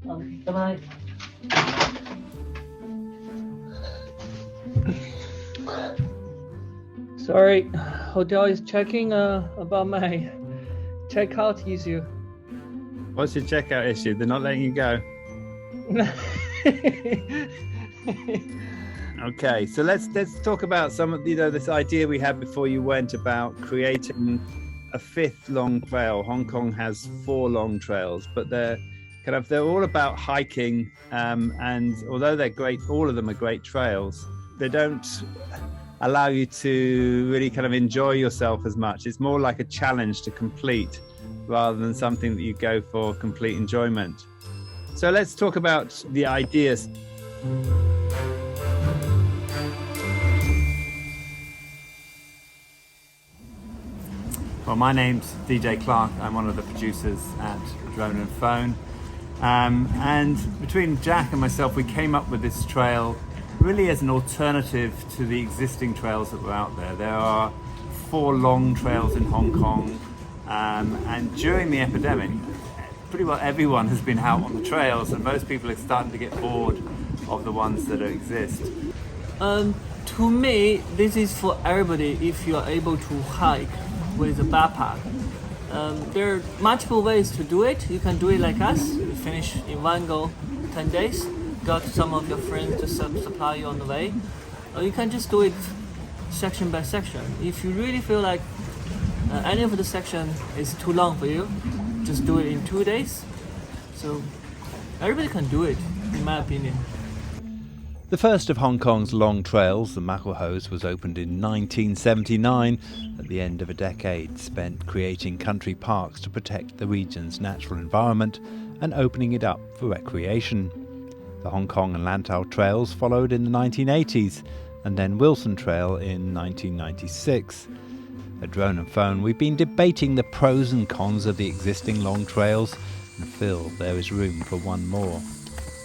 Bye-bye. Sorry, hotel is checking about my checkout issue. What's your checkout issue? They're not letting you go. Okay, so let's talk about some of this idea we had before you went about creating a fifth long trail. Hong Kong has 4 long trails, but they're all about hiking, and although they're great, all of them are great trails, they don't allow you to really kind of enjoy yourself as much. It's more like a challenge to complete rather than something that you go for complete enjoyment. So let's talk about the ideas. Well, my name's DJ Clark. I'm one of the producers at Drone and Phone. And between Jack and myself, we came up with this trail really as an alternative to the existing trails that were out there. There are 4 long trails in Hong Kong. And during the epidemic, pretty well everyone has been out on the trails, and most people are starting to get bored of the ones that exist. To me, this is for everybody if you are able to hike with a backpack. There are multiple ways to do it. You can do it like us, you finish in one go, 10 days, got some of your friends to supply you on the way. Or you can just do it section by section. If you really feel like any of the section is too long for you, just do it in 2 days. So everybody can do it, in my opinion. The first of Hong Kong's long trails, the Makelhose, was opened in 1979 at the end of a decade spent creating country parks to protect the region's natural environment and opening it up for recreation. The Hong Kong and Lantau trails followed in the 1980s, and then Wilson Trail in 1996. At Drone and Phone, we've been debating the pros and cons of the existing long trails and feel there is room for one more.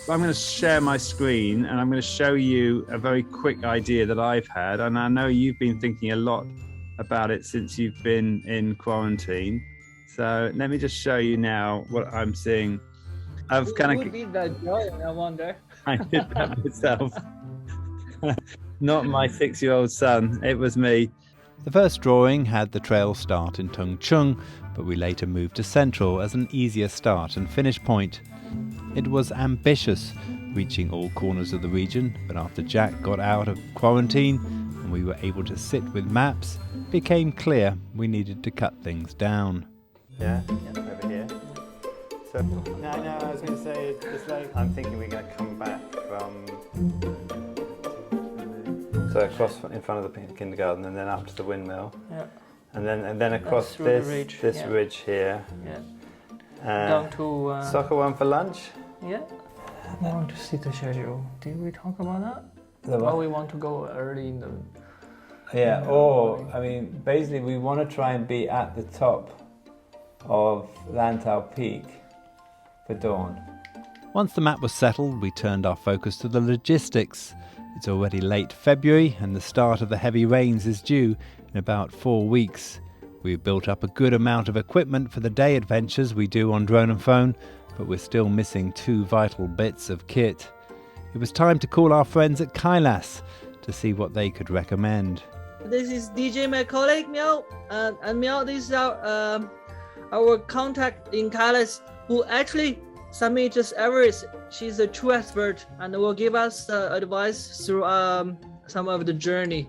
I'm going to share my screen and I'm going to show you a very quick idea that I've had, and I know you've been thinking a lot about it since you've been in quarantine. So let me just show you now what I'm seeing. Who did that drawing, I wonder? I did that myself. Not my 6-year-old son, it was me. The first drawing had the trail start in Tung Chung, but we later moved to Central as an easier start and finish point. It was ambitious, reaching all corners of the region, but after Jack got out of quarantine and we were able to sit with maps, it became clear we needed to cut things down. Yeah, over here. So, no, I was going to say, it's like, I'm thinking we're going to come back from... So across in front of the kindergarten and then up to the windmill. Yeah. And then across this ridge here. Yeah. Down to soccer one for lunch. Yeah. I want to see the schedule. Did we talk about that? Or we want to go early in the... Yeah, or, I mean, basically we want to try and be at the top of Lantau Peak for dawn. Once the map was settled, we turned our focus to the logistics. It's already late February and the start of the heavy rains is due in about 4 weeks. We've built up a good amount of equipment for the day adventures we do on Drone and Phone, but we're still missing 2 vital bits of kit. It was time to call our friends at Kailas to see what they could recommend. This is DJ, my colleague, Miao. And Miao, this is our contact in Kailas, who actually submits everything. She's a true expert and will give us advice through some of the journey.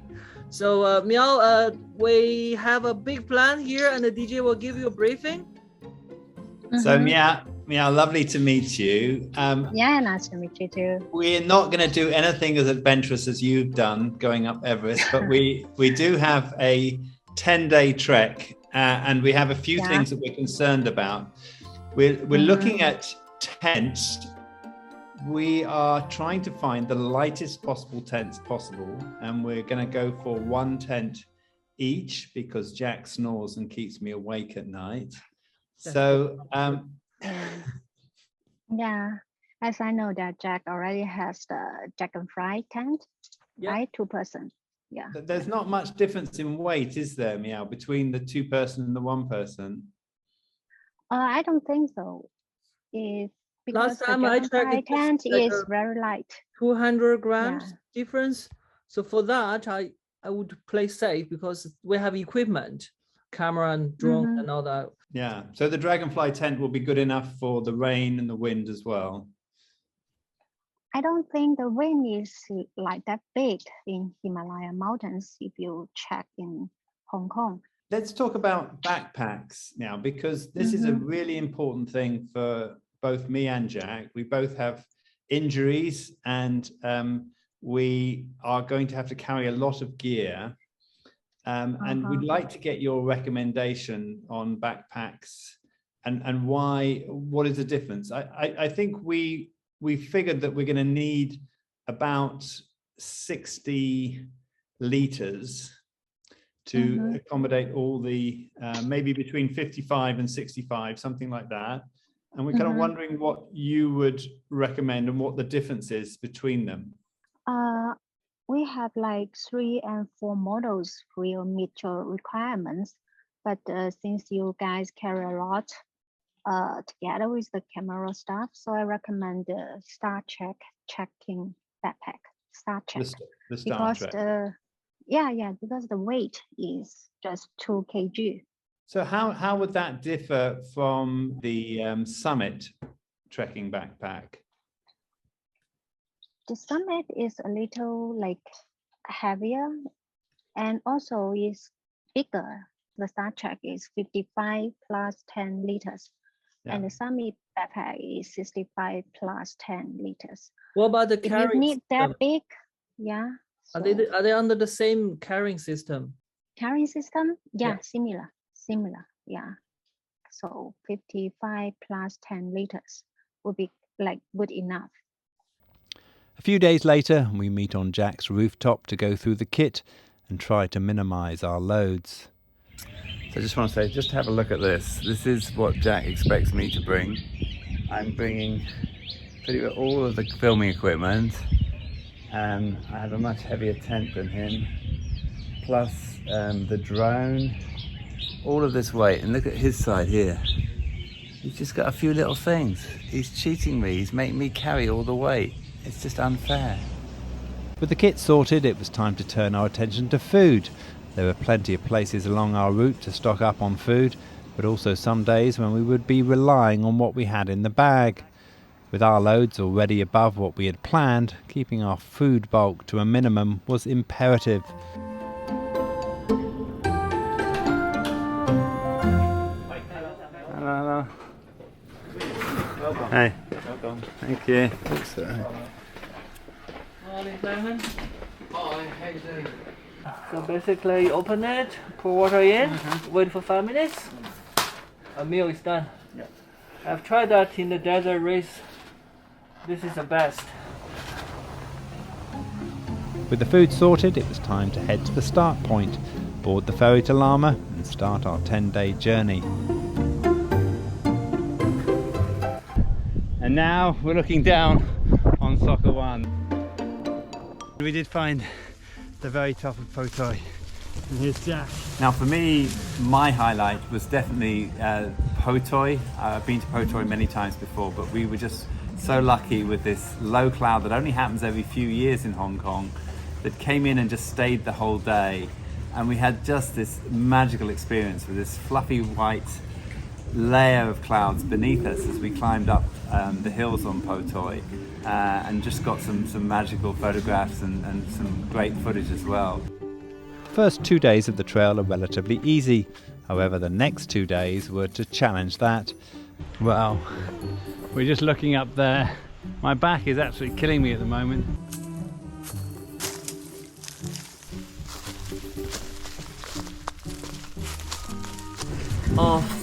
So Miao, we have a big plan here and the DJ will give you a briefing. So Miao, lovely to meet you. Yeah, nice to meet you too. We're not going to do anything as adventurous as you've done going up Everest, but we do have a 10-day trek and we have a few things that we're concerned about. We're looking at tents. We are trying to find the lightest possible tents possible, and we're going to go for 1 tent each because Jack snores and keeps me awake at night. So yeah, as I know that Jack already has the Jack and Fry tent, right? 2 person. Yeah. There's not much difference in weight, is there, Miao, between the 2 person and the 1 person? I don't think so. because the time I checked, dragonfly it was tent like is very light. 200 grams Yeah. difference. So for that, I would play safe because we have equipment, camera and drone Mhm. and all that. Yeah. So the dragonfly tent will be good enough for the rain and the wind as well. I don't think the wind is like that big in Himalaya mountains if you check in Hong Kong. Let's talk about backpacks now, because this is a really important thing for both me and Jack. We both have injuries, and we are going to have to carry a lot of gear. And we'd like to get your recommendation on backpacks and why, what is the difference? I think we figured that we're going to need about 60 liters to accommodate all the, maybe between 55 and 65, something like that. And we're kind of wondering what you would recommend and what the difference is between them. We have like 3 and 4 models will meet your requirements, but since you guys carry a lot together with the camera stuff, so I recommend the Star Trek checking backpack. Star Trek. The Star because Trek. because the weight is just 2 kg. So how would that differ from the Summit trekking backpack? The Summit is a little like heavier and also is bigger. The Star Trek is 55 plus 10 liters. Yeah. And the Summit backpack is 65 plus 10 liters. What about the If you carrying need that system? big, yeah. Are they under the same carrying system? Carrying system? Yeah, Yeah. similar, yeah. So 55 plus 10 liters would be like good enough. A few days later, we meet on Jack's rooftop to go through the kit and try to minimise our loads. So I just want to say, just have a look at this. This is what Jack expects me to bring. I'm bringing pretty much all of the filming equipment. I have a much heavier tent than him. Plus the drone. All of this weight. And look at his side here. He's just got a few little things. He's cheating me. He's making me carry all the weight. It's just unfair. With the kit sorted, it was time to turn our attention to food. There were plenty of places along our route to stock up on food, but also some days when we would be relying on what we had in the bag. With our loads already above what we had planned, keeping our food bulk to a minimum was imperative. Hello. Welcome. Hey. Welcome. Thank you. Morning, Simon. Hi, how you doing? So basically, open it, pour water in, wait for 5 minutes. A meal is done. Yeah. I've tried that in the desert race. This is the best. With the food sorted, it was time to head to the start point, board the ferry to Lama and start our 10-day journey. And now we're looking down on Soccer One. We did find the very top of Potoi. And here's Jack. Now for me, my highlight was definitely Potoi. I've been to Potoi many times before, but we were just so lucky with this low cloud that only happens every few years in Hong Kong, that came in and just stayed the whole day. And we had just this magical experience with this fluffy white layer of clouds beneath us as we climbed up the hills on Potoi, and just got some magical photographs and some great footage as well. The first 2 days of the trail are relatively easy. However, the next 2 days were to challenge that. Well, we're just looking up there. My back is absolutely killing me at the moment.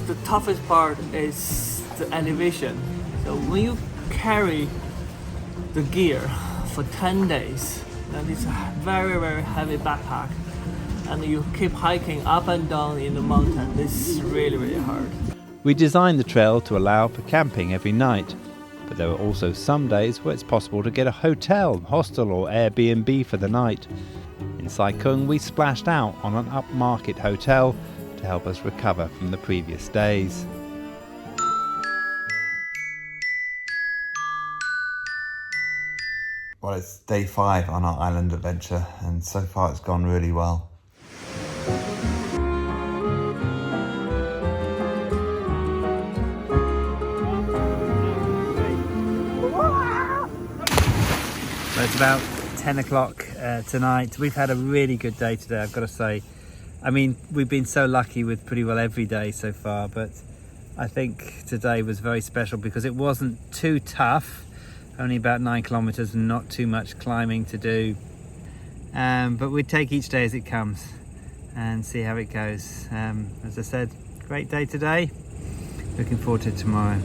The toughest part is the elevation. So when you carry the gear for 10 days, and it's a very, very heavy backpack, and you keep hiking up and down in the mountain, this is really, really hard. We designed the trail to allow for camping every night, but there were also some days where it's possible to get a hotel, hostel or Airbnb for the night. In Sai Kung, we splashed out on an upmarket hotel to help us recover from the previous days. Well, it's day 5 on our island adventure, and so far it's gone really well. So it's about 10 o'clock tonight. We've had a really good day today, I've got to say. I mean, we've been so lucky with pretty well every day so far, but I think today was very special because it wasn't too tough. Only about 9 kilometers and not too much climbing to do. But we take each day as it comes and see how it goes. As I said, great day today. Looking forward to tomorrow.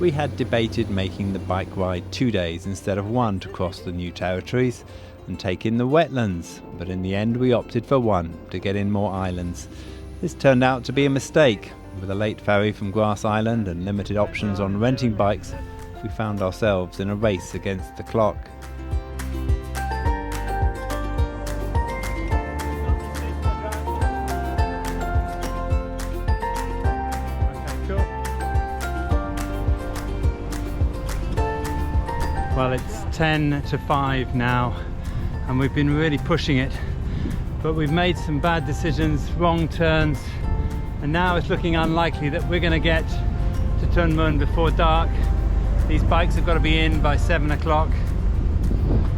We had debated making the bike ride 2 days instead of 1 to cross the new territories and take in the wetlands, but in the end we opted for 1 to get in more islands. This turned out to be a mistake. With a late ferry from Grass Island and limited options on renting bikes, we found ourselves in a race against the clock. Well, it's 10 to 5 now, and we've been really pushing it, but we've made some bad decisions, wrong turns, and now it's looking unlikely that we're going to get to Tuen Mun before dark. These bikes have got to be in by 7 o'clock,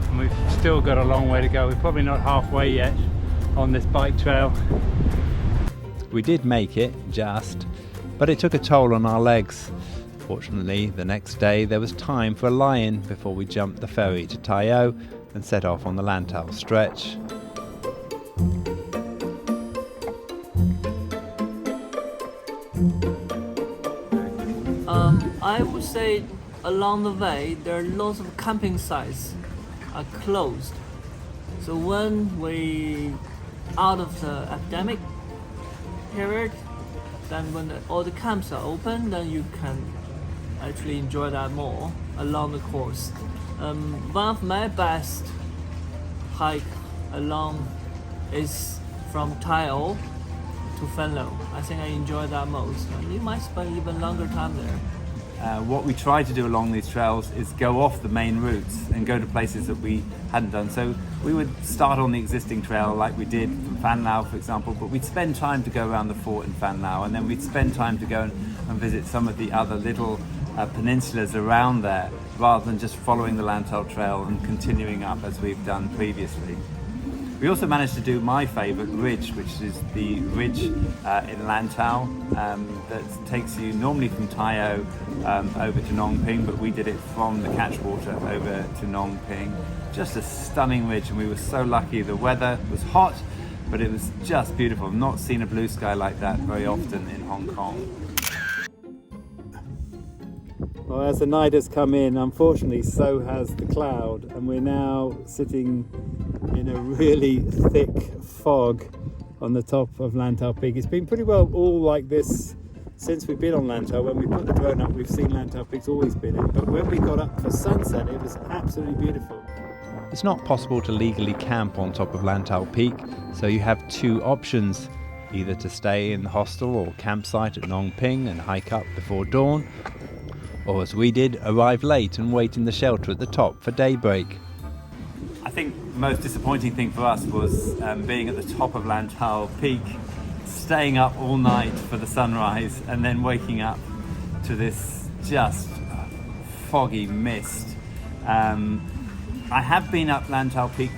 and we've still got a long way to go. We're probably not halfway yet on this bike trail. We did make it, just, but it took a toll on our legs. Fortunately, the next day there was time for a lie-in before we jumped the ferry to Tai O and set off on the Lantau stretch. I would say along the way there are lots of camping sites are closed. So when we out of the epidemic period, then when all the camps are open, then you can actually enjoy that more along the course. One of my best hike along is from Tai O to Fenlo. I think I enjoy that most. You might spend even longer time there. What we try to do along these trails is go off the main routes and go to places that we hadn't done. So we would start on the existing trail like we did from Phan Lao, for example, but we'd spend time to go around the fort in Phan Lao, and then we'd spend time to go and visit some of the other little peninsulas around there, rather than just following the Lantau trail and continuing up as we've done previously. We also managed to do my favourite ridge, which is the ridge in Lantau that takes you normally from Tai O over to Nong Ping, but we did it from the Catchwater over to Nong Ping. Just a stunning ridge, and we were so lucky. The weather was hot, but it was just beautiful. I've not seen a blue sky like that very often in Hong Kong. Well, as the night has come in, unfortunately, so has the cloud, and we're now sitting in a really thick fog on the top of Lantau Peak. It's been pretty well all like this since we've been on Lantau. When we put the drone up, we've seen Lantau Peak's always been in, but when we got up for sunset, it was absolutely beautiful. It's not possible to legally camp on top of Lantau Peak, so you have 2 options. Either to stay in the hostel or campsite at Nong Ping and hike up before dawn, or as we did, arrive late and wait in the shelter at the top for daybreak. I think the most disappointing thing for us was being at the top of Lantau Peak, staying up all night for the sunrise, and then waking up to this just foggy mist. I have been up Lantau Peak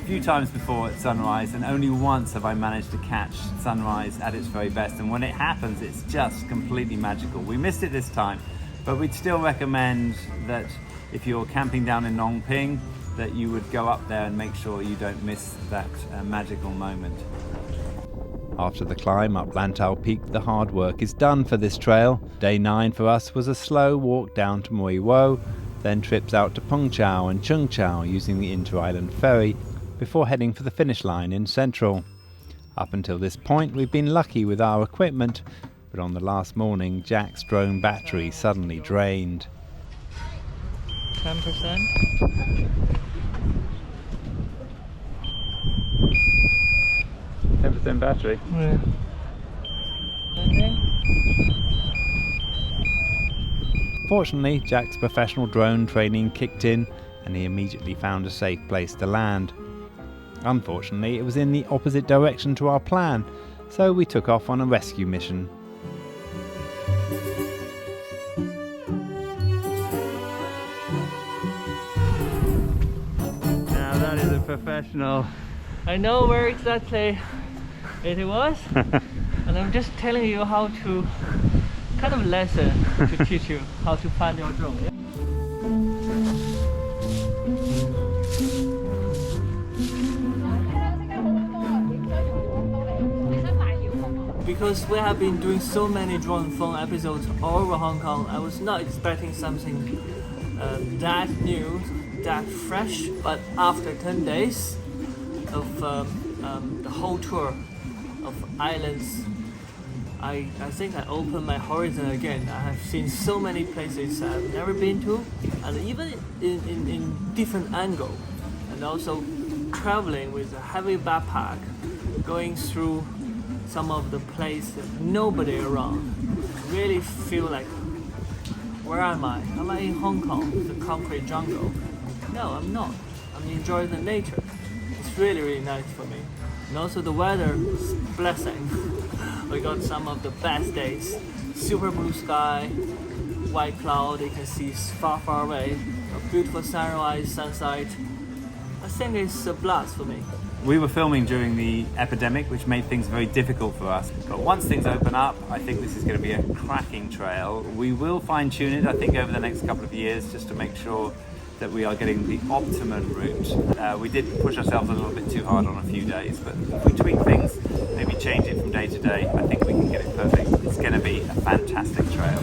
a few times before at sunrise, and only once have I managed to catch sunrise at its very best, and when it happens it's just completely magical. We missed it this time, but we'd still recommend that if you're camping down in Nong Ping, that you would go up there and make sure you don't miss that magical moment. After the climb up Lantau Peak, the hard work is done for this trail. Day 9 for us was a slow walk down to Mui Wo, then trips out to Pung Chau and Chung Chau using the inter-island ferry, before heading for the finish line in Central. Up until this point we've been lucky with our equipment, but on the last morning Jack's drone battery suddenly drained. 10%? 10% battery? Yeah. Okay. Fortunately, Jack's professional drone training kicked in and he immediately found a safe place to land. Unfortunately, it was in the opposite direction to our plan, so we took off on a rescue mission. Now that is a professional. I know where exactly it was, and I'm just telling you how to, kind of lesson to teach you how to find your drone. Because we have been doing so many drone phone episodes all over Hong Kong, I was not expecting something that new, that fresh. But after 10 days of the whole tour of islands, I think I opened my horizon again. I have seen so many places I've never been to, and even in different angle, and also traveling with a heavy backpack, going through some of the places nobody around. Really feel like, where am I? Am I in Hong Kong, the concrete jungle? No, I'm not. I'm enjoying the nature. It's really, really nice for me. And also the weather is blessing. We got some of the best days. Super blue sky, white cloud, you can see far, far away. A beautiful sunrise, sunset. I think it's a blast for me. We were filming during the epidemic, which made things very difficult for us. But once things open up, I think this is going to be a cracking trail. We will fine-tune it, I think, over the next couple of years, just to make sure that we are getting the optimum route. We did push ourselves a little bit too hard on a few days, but if we tweak things, maybe change it from day to day, I think we can get it perfect. It's going to be a fantastic trail.